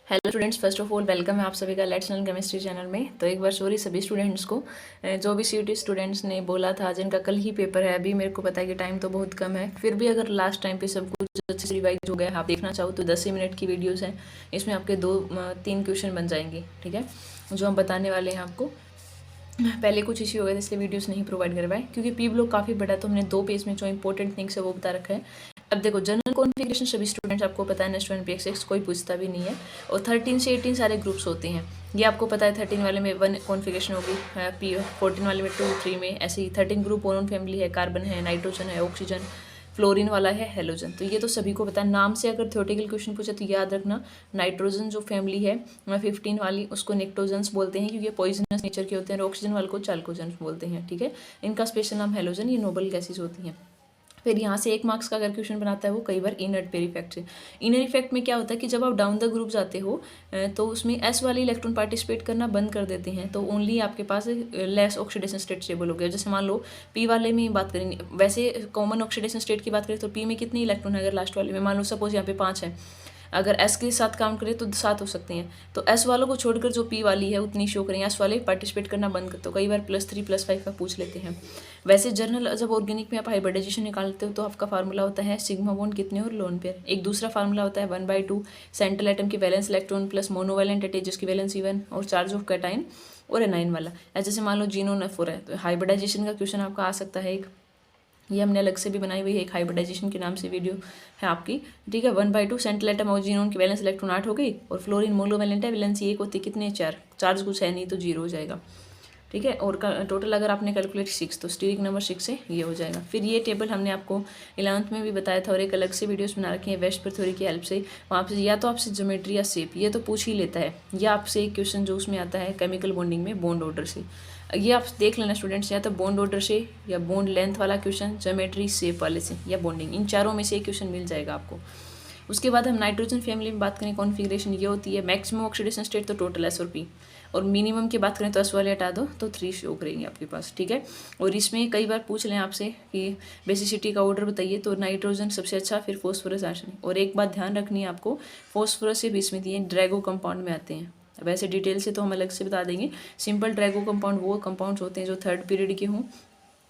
Hello students, first of all welcome है आप सभी का लेट्स लर्न केमिस्ट्री चैनल में। तो एक बार सॉरी सभी स्टूडेंट्स को, जो भी सीयूटी स्टूडेंट्स ने बोला था जिनका कल ही पेपर है। अभी मेरे को पता है कि टाइम तो बहुत कम है, फिर भी अगर लास्ट टाइम पे सब कुछ अच्छे से रिवाइज हो गया, आप देखना चाहो तो 10 ही मिनट की वीडियोज़ हैं। इसमें आपके 2-3 क्वेश्चन बन जाएंगे, ठीक है, जो हम बताने वाले हैं आपको। पहले कुछ इश्यू हो गया था इसलिए वीडियोस नहीं प्रोवाइड करवाए, क्योंकि पी ब्लॉक काफ़ी बड़ा है, तो हमने 2 पेज में जो इंपॉर्टेंट थिंग्स है वो बता रखा है। अब देखो, जनरल कॉन्फ़िगरेशन सभी स्टूडेंट्स आपको पता है, नेक्स्ट 1 PX6 कोई पूछता भी नहीं है। और 13 से 18 सारे ग्रुप्स होते हैं, ये आपको पता है। 13 वाले में 1 कॉन्फ़िगरेशन होगी, पी 14 वाले में 2, 3 में ऐसे ही 13 ग्रुप बोरोन फैमिली है, कार्बन है, नाइट्रोजन है, ऑक्सीजन, फ्लोरीन वाला है, हेलोजन। तो ये तो सभी को पता है। नाम से अगर थ्योरेटिकल क्वेश्चन पूछे तो याद रखना, नाइट्रोजन जो फैमिली है 15 वाली, उसको निक्टोजन्स बोलते हैं, क्योंकि ये पॉइजनस नेचर के होते हैं। और ऑक्सीजन वाले को चाल्कोजन्स बोलते हैं, ठीक है। इनका स्पेशल नाम हेलोजन, ये नोबल गैसेज होती हैं। फिर यहाँ से 1 मार्क्स का अगर क्वेश्चन बनाता है वो कई बार इनर्ट पेयर इफेक्ट से। इनर इफेक्ट में क्या होता है कि जब आप डाउन द ग्रुप जाते हो तो उसमें एस वाले इलेक्ट्रॉन पार्टिसिपेट करना बंद कर देते हैं, तो ओनली आपके पास लेस ऑक्सीडेशन स्टेट स्टेबल हो गया। जैसे मान लो पी वाले में बात करेंगे, वैसे कॉमन ऑक्सीडेशन स्टेट की बात करें तो पी में कितने इलेक्ट्रॉन है, अगर लास्ट वाले में मान लो सपोज यहाँ पे 5 है, अगर एस के साथ काउंट करें तो 7 हो सकते हैं। तो एस वालों को छोड़कर जो पी वाली है उतनी शो करें, एस वाले पार्टिसिपेट करना बंद करते हो। कई बार +3 +5 का पूछ लेते हैं। वैसे जर्नल जब ऑर्गेनिक में आप हाइब्रिडाइजेशन निकालते हो तो आपका फार्मूला होता है सिग्मा बॉन्ड कितने और लोन पेयर। एक दूसरा फार्मूला होता है 1/2 सेंट्रल एटम की valence electron plus monovalent atom जिसकी वैलेंस इवन और चार्ज ऑफ कैटाइन और एनाइन वाला। जैसे मान लो जीनोन F4 है, तो हाइब्रिडाइजेशन का क्वेश्चन आपका आ सकता है एक। ये हमने अलग से भी बनाई हुई है, एक हाइब्रिडाइजेशन के नाम से वीडियो है आपकी, ठीक है। 1/2 सेंट्रल एटम और जीनोन की वैलेंस इलेक्ट्रॉन 8 हो गई, और फ्लोरीन मोनोवैलेंट है, वैलेंस 1 होती कितने 4, चार्ज कुछ है नहीं तो 0 हो जाएगा, ठीक है। और टोटल अगर आपने कैलकुलेट 6 तो स्टीरिक नंबर 6 से ये हो जाएगा। फिर ये टेबल हमने आपको 11th में भी बताया था, और एक अलग से वीडियोस बना रखी है वेस्पर थ्योरी की हेल्प से। वहाँ पे या तो आपसे ज्योमेट्री या शेप ये तो पूछ ही लेता है, या आपसे एक क्वेश्चन जो उसमें आता है केमिकल बॉन्डिंग में बॉन्ड ऑर्डर से। ये आप देख लेना स्टूडेंट्स, या तो बॉन्ड ऑर्डर से, या बॉन्ड लेंथ वाला क्वेश्चन, ज्योमेट्री, शेप वाले से, या बॉन्डिंग, इन चारों में से एक क्वेश्चन मिल जाएगा आपको। उसके बाद हम नाइट्रोजन फैमिली में बात करें, कॉन्फ़िगरेशन ये होती है मैक्सिमम ऑक्सीडेशन स्टेट तो टोटल एस और पी, और मिनिमम की बात करें तो एस वाले हटा दो तो 3 शो करेंगे आपके पास, ठीक है। और इसमें कई बार पूछ लें आपसे कि बेसिसिटी का ऑर्डर बताइए, तो नाइट्रोजन सबसे अच्छा, फिर फॉस्फोरस, आर्सेनिक। और एक बात ध्यान रखनी है आपको, फॉस्फोरस से भी इसमें दिए ड्रैगो कंपाउंड में आते हैं। वैसे डिटेल से तो हम अलग से बता देंगे। सिंपल ड्रैगो कंपाउंड वो कंपाउंड्स होते हैं जो 3rd पीरियड के हों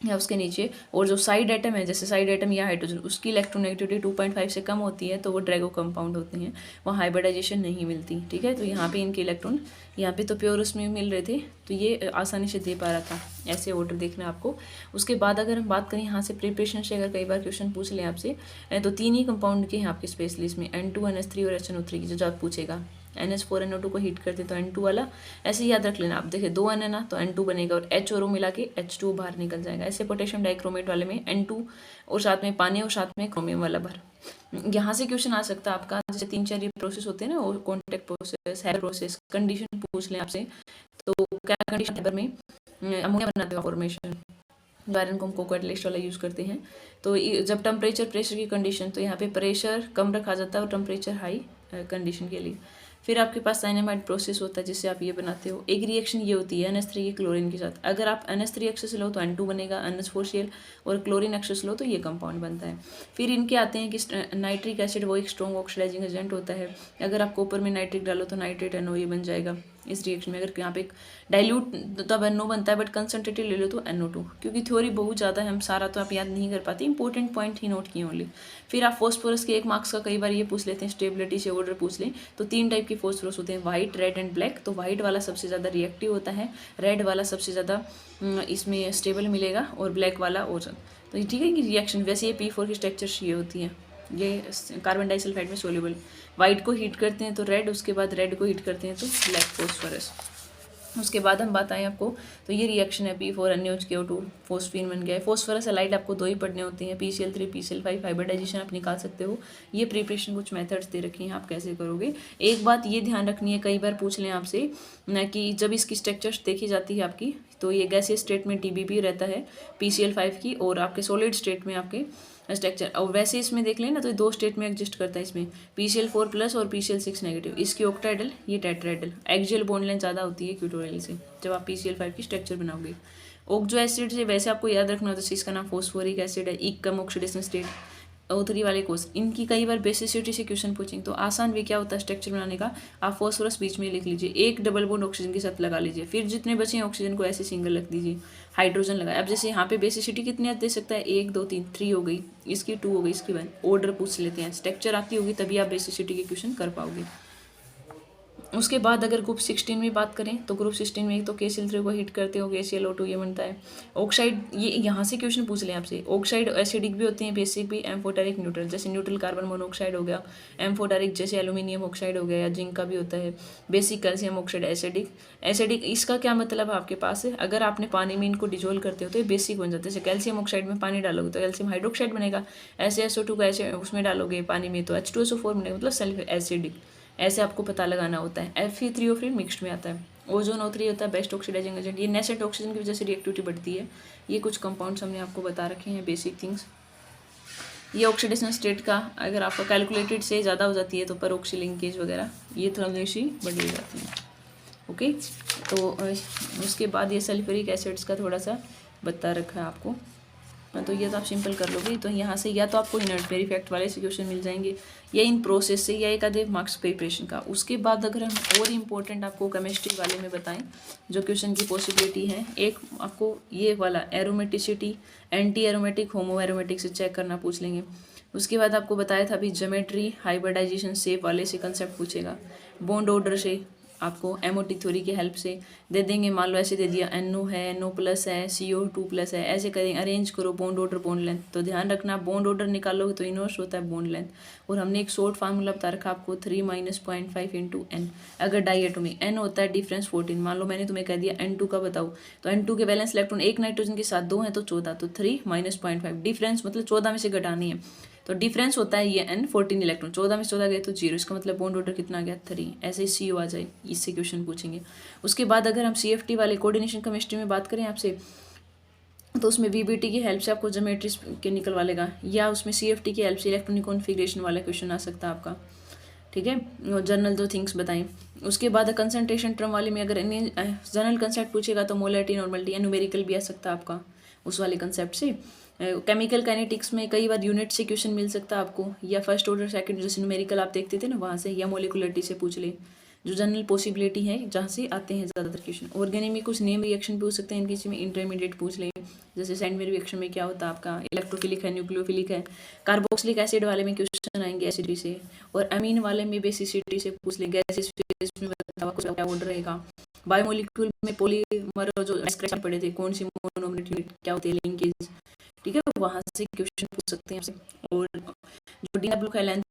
या उसके नीचे, और जो साइड एटम है, जैसे साइड एटम या हाइड्रोजन, उसकी इलेक्ट्रोनेगेटिविटी 2.5 से कम होती है तो वो ड्रैगो कंपाउंड होते हैं, वहाँ हाइब्रिडाइजेशन नहीं मिलती, ठीक है। तो यहाँ पे इनके इलेक्ट्रॉन यहाँ पे तो प्योर उसमें मिल रहे थे, तो ये आसानी से दे पा रहा था। ऐसे ऑर्डर देखना आपको। उसके बाद अगर हम बात करें यहाँ से प्रिपरेशन से, अगर कई बार क्वेश्चन पूछ लें आपसे, तो 3 ही कंपाउंड के हैं आपके स्पेशलिस्ट में, N2 NH3 और HNO3 की, जो आप पूछेगा। NH4NO2 को हीट करते तो N2 वाला, ऐसे ही याद रख लेना आप। देखिए 2 N है ना, तो N2 बनेगा, और H और O मिला के H2 बाहर निकल जाएगा। ऐसे पोटेशियम डाइक्रोमेट वाले में N2 और साथ में पानी और साथ में क्रोमियम वाला बाहर। यहाँ से क्वेश्चन आ सकता है आपका, जैसे 3-4 ये प्रोसेस होते हैं ना, और contact process, hair process, condition पूछ लें आपसे, तो क्या कंडीशन में अमोनिया बनाते हो फॉर्मेशन, आयरन को हम कोकोएटलिस्ट वाला यूज़ करते हैं। तो जब टेम्परेचर प्रेशर की कंडीशन, तो यहाँ पे प्रेशर कम रखा जाता है और टेम्परेचर हाई कंडीशन के लिए। फिर आपके पास साइनामाइड प्रोसेस होता है जिससे आप ये बनाते हो। एक रिएक्शन ये होती है NH3 की क्लोरीन के साथ, अगर आप NH3 एक्सेस लो तो N2 बनेगा, NH4Cl, और क्लोरीन एक्सेस लो तो ये कंपाउंड बनता है। फिर इनके आते हैं कि नाइट्रिक एसिड वो एक स्ट्रॉन्ग ऑक्सीडाइजिंग एजेंट होता है। अगर आप कॉपर में नाइट्रिक डालो तो नाइट्रेट NO ये बन जाएगा इस रिएक्शन में। अगर यहाँ पे डाइल्यूट तब NO बनता है, बट कंसनट्रेटेड ले लो तो NO2। क्योंकि थ्योरी बहुत ज़्यादा है, हम सारा तो आप याद नहीं कर पाते, इंपॉर्टेंट पॉइंट ही नोट किए ओनली। फिर आप फॉस्फोरस के 1 मार्क्स का कई बार ये पूछ लेते हैं, स्टेबिलिटी से ऑर्डर पूछ लें, तो 3 टाइप के फॉस्फोरस होते हैं, वाइट, रेड एंड ब्लैक। तो वाइट वाला सबसे ज़्यादा रिएक्टिव होता है, रेड वाला सबसे ज़्यादा इसमें स्टेबल मिलेगा, और ब्लैक वाला ओजन। तो ठीक है कि रिएक्शन वैसे ये P4 की स्ट्रक्चर ये होती है, ये कार्बन डाइसल्फाइड में सोल्यूबल। वाइट को हीट करते हैं तो रेड, उसके बाद रेड को हीट करते हैं तो ब्लैक फॉस्फोरस। उसके बाद हम बात आए आपको, तो ये रिएक्शन है P4 NaOH फॉस्फीन बन गया है। फॉस्फोरस एलाइड आपको 2 ही पढ़ने होते हैं, PCl3 PCl5, हाइब्रिडाइजेशन आप निकाल सकते हो। ये प्रिपरेशन कुछ मेथड्स दे रखी हैं, आप कैसे करोगे। एक बात ये ध्यान रखनी है, कई बार पूछ लें आपसे ना कि जब इसकी स्ट्रक्चर देखी जाती है आपकी, तो ये गैसियस स्टेट में TBP रहता है PCl5 की, और आपके सॉलिड स्टेट में आपके स्ट्रक्चर। और वैसे इसमें देख लें ना, तो 2 स्टेट में एग्जिस्ट करता है इसमें, PCl4+ और PCl6 नेगेटिव। इसकी ऑक्टाइडल, ये टेट्राइडल। एक्सियल बॉन्ड लेंथ ज़्यादा होती है इक्वेटोरियल से जब आप PCl5 की स्ट्रक्चर बनाओगे। ओक्जो एसिड से वैसे आपको याद रखना होता है, इसका नाम फॉस्फोरिक एसिड है, एक कम ऑक्सीडेशन स्टेट। O3 वाले कोर्स, इनकी कई बार बेसिसिटी से क्वेश्चन पूछेंगे। तो आसान वे क्या होता है स्ट्रक्चर बनाने का, आप फॉस्फोरस बीच में लिख लीजिए, एक डबल बॉन्ड ऑक्सीजन के साथ लगा लीजिए, फिर जितने बचे हैं ऑक्सीजन को ऐसे सिंगल रख दीजिए, हाइड्रोजन लगाए। अब जैसे यहाँ पे बेसिसिटी कितनी दे सकता है, 1 2 3, 3 हो गई, इसकी 2 हो गई, इसकी 1, ऑर्डर पूछ लेते हैं। स्ट्रक्चर आती होगी तभी आप बेसिसिटी के क्वेश्चन कर पाओगे। उसके बाद अगर ग्रुप 16 में बात करें तो ग्रुप 16 में एक तो KCl3 को हिट करते हो, KClO2 ये बनता है। ऑक्साइड, ये यहाँ से क्वेश्चन पूछ लें आपसे, ऑक्साइड एसिडिक भी होते हैं, बेसिक भी, एम्फोटेरिक न्यूट्रल, जैसे न्यूट्रल कार्बन मोनोऑक्साइड हो गया, एम्फोटेरिक जैसे एल्यूमिनियम ऑक्साइड हो गया या जिंक का भी होता है, basic calcium oxide acidic. Acidic इसका क्या मतलब है आपके पास है, अगर आपने पानी में इनको डिजोल्व करते हो तो ये बेसिक बन जाते हैं। जैसे कैल्शियम ऑक्साइड में पानी डालोगे तो कैल्शियम हाइड्रोक्साइड बनेगा, ऐसे SO2 को ऐसे उसमें डालोगे पानी में तो H2SO4 बनेगा, मतलब सेल्फ एसिडिक। ऐसे आपको पता लगाना होता है। Fe3O3 मिक्स्ड में आता है। ओजोन O3 होता है बेस्ट ऑक्सीडाइजिंग एजेंट, ये नेसेंट ऑक्सीजन की वजह से रिएक्टिविटी बढ़ती है। ये कुछ कंपाउंड्स हमने आपको बता रखे हैं, बेसिक थिंग्स। ये ऑक्सीडेशन स्टेट का अगर आपका कैलकुलेटेड से ज़्यादा हो जाती है तो पर लिंकेज वगैरह ये थोड़ा सी बढ़ जाती है। ओके, तो उसके बाद ये सल्फ्यूरिक एसिड्स का थोड़ा सा बता रखा है आपको, तो ये तो आप सिंपल कर लोगे। तो यहाँ से या तो आपको इनर्ट वेरी फैक्ट वाले से क्वेश्चन मिल जाएंगे या इन प्रोसेस से, या एक आधे मार्क्स प्रिपरेशन का। उसके बाद अगर हम और इम्पोर्टेंट आपको केमिस्ट्री वाले में बताएं जो क्वेश्चन की पॉसिबिलिटी है, एक आपको ये वाला एरोमेटिसिटी, एंटी एरोमेटिक, होमो एरोमेटिक से चेक करना पूछ लेंगे। उसके बाद आपको बताया था अभी ज्योमेट्री, हाइब्रिडाइजेशन, शेप वाले से कंसेप्ट पूछेगा। बॉन्ड ऑर्डर से आपको MOT थ्योरी की हेल्प से दे देंगे। मान लो ऐसे दे दिया NO है, NO+ है, CO2+ है, ऐसे करें अरेंज करो बॉन्ड ऑर्डर बॉन्ड लेंथ। तो ध्यान रखना बॉन्ड ऑर्डर निकालोगे तो इनवर्स होता है बॉन्ड लेंथ, और हमने एक शॉर्ट फार्मूला बता रखा आपको 3 - 0.5 × N। अगर डाइएटोमिक N होता है डिफरेंस 14, मान लो मैंने तुम्हें कह दिया N2 का बताओ, तो N2 के वैलेंस इलेक्ट्रॉन एक नाइट्रोजन के साथ 2 हैं तो 14, तो 3 - 0.5 डिफरेंस मतलब 14 में से घटानी है, तो डिफरेंस होता है ये N 14 इलेक्ट्रॉन, 14 में से 14 गए तो 0, इसका मतलब बॉन्ड ऑर्डर कितना आ गया 3। ऐसे ही CO आ जाए, इससे क्वेश्चन पूछेंगे। उसके बाद अगर हम CFT वाले कोऑर्डिनेशन केमिस्ट्री में बात करें आपसे, तो उसमें VBT की हेल्प से आपको ज्योमेट्री के निकलवा लेगा, या उसमें CFT की हेल्प से इलेक्ट्रॉनिक कॉन्फिगरेशन वाला क्वेश्चन आ सकता है आपका। ठीक है, जनरल दो थिंग्स बताएं। उसके बाद कंसंट्रेशन टर्म वाले में अगर जनरल कंसेप्ट पूछेगा तो मोलैरिटी, नॉर्मलिटी या न्यूमेरिकल भी आ सकता है आपका उस वाले कंसेप्ट से। केमिकल काइनेटिक्स में कई बार यूनिट से क्वेश्चन मिल सकता है आपको, या फर्स्ट ऑर्डर सेकंड जैसे न्यूमेरिकल आप देखते थे ना वहाँ से, या मोलिकुलरिटी से पूछ ले, जो जनरल पॉसिबिलिटी है जहाँ से आते हैं ज़्यादातर क्वेश्चन। ऑर्गेनिक में कुछ नेम रिएक्शन पूछ सकते हैं, इनके किसी में इंटरमीडिएट पूछ लें, जैसे सैंडविच रिएक्शन में क्या होता है आपका इलेक्ट्रोफिलिक है, न्यूक्लियोफिलिक है। कार्बोक्सिलिक एसिड वाले में क्वेश्चन आएंगे एसिडिटी से, और अमीन वाले में बेसिसिटी से पूछ लेंगे, गैसेस में बताओ क्या ऑर्डर रहेगा। बायोमोलिक्यूल में पॉलीमर जो स्क्रैच पड़े थे, कौन सी मोनोमर यूनिट क्या होती है, लिंकेज, ठीक है, वहाँ से क्वेश्चन पूछ सकते हैं आपसे। और जो डी ब्लू का लेंथ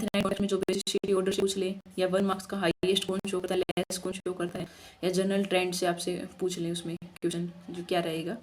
में जो बेसिसिटी ऑर्डर से पूछ ले, या 1 मार्क्स का हाईएस्ट कौन शो करता है, लेस कौन शो करता है, या जनरल ट्रेंड से आपसे पूछ लें उसमें क्वेश्चन जो क्या रहेगा।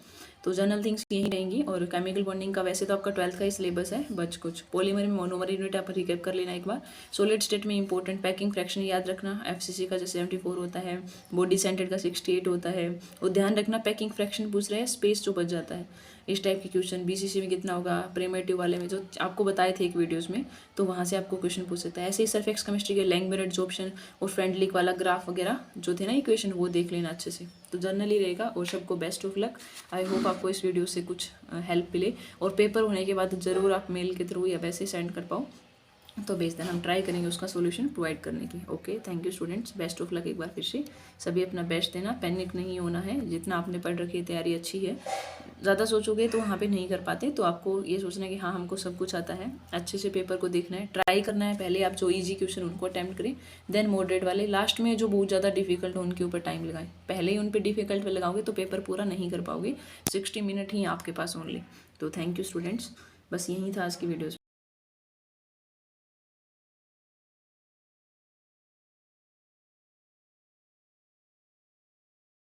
तो जनरल थिंग्स यही रहेंगी। और केमिकल बॉन्डिंग का वैसे तो आपका 12th का ही सिलेबस है, बच कुछ पॉलीमर में मोनोमर यूनिट आप रिकैप कर लेना एक बार। सॉलिड स्टेट में इंपॉर्टेंट पैकिंग फ्रैक्शन याद रखना, FCC का जैसे 74 होता है, बॉडी सेंटेड का 68 होता है। और ध्यान रखना पैकिंग फ्रैक्शन पूछ रहे हैं, स्पेस जो बच जाता है, इस टाइप के क्वेश्चन। BCC में कितना होगा, प्रिमेटिव वाले में जो आपको बताए थे एक वीडियोस में, तो वहाँ से आपको क्वेश्चन पूछ सकता है। ऐसे ही सरफेक्स केमिस्ट्री के लैंगमुर एडजॉर्प्शन और फ्रेंडलिक वाला ग्राफ वगैरह जो थे ना इक्वेशन, वो देख लेना अच्छे से। तो जनरली रहेगा। और सबको best of luck. I hope आपको इस वीडियो से कुछ हेल्प मिले, और पेपर होने के बाद ज़रूर आप मेल के थ्रू या वैसे सेंड कर पाओ तो भेज देना, हम ट्राई करेंगे उसका सॉल्यूशन प्रोवाइड करने की। Okay, thank you students, best of luck एक बार फिर से। सभी अपना बेस्ट देना, पैनिक नहीं होना है, जितना आपने पढ़ रखी है तैयारी अच्छी है। ज़्यादा सोचोगे तो वहाँ पे नहीं कर पाते, तो आपको ये सोचना है कि हाँ हमको सब कुछ आता है, अच्छे से पेपर को देखना है, ट्राई करना है। पहले आप जो ईजी क्वेश्चन उनको अटैम्प्ट करें, देन मॉडरेट वाले, लास्ट में जो बहुत ज़्यादा डिफिकल्ट हो उनके ऊपर टाइम लगाएं। पहले ही उन पर डिफिकल्ट लगाओगे तो पेपर पूरा नहीं कर पाओगे, 60 मिनट ही आपके पास ओनली। तो थैंक यू स्टूडेंट्स, बस यही था आज की वीडियो।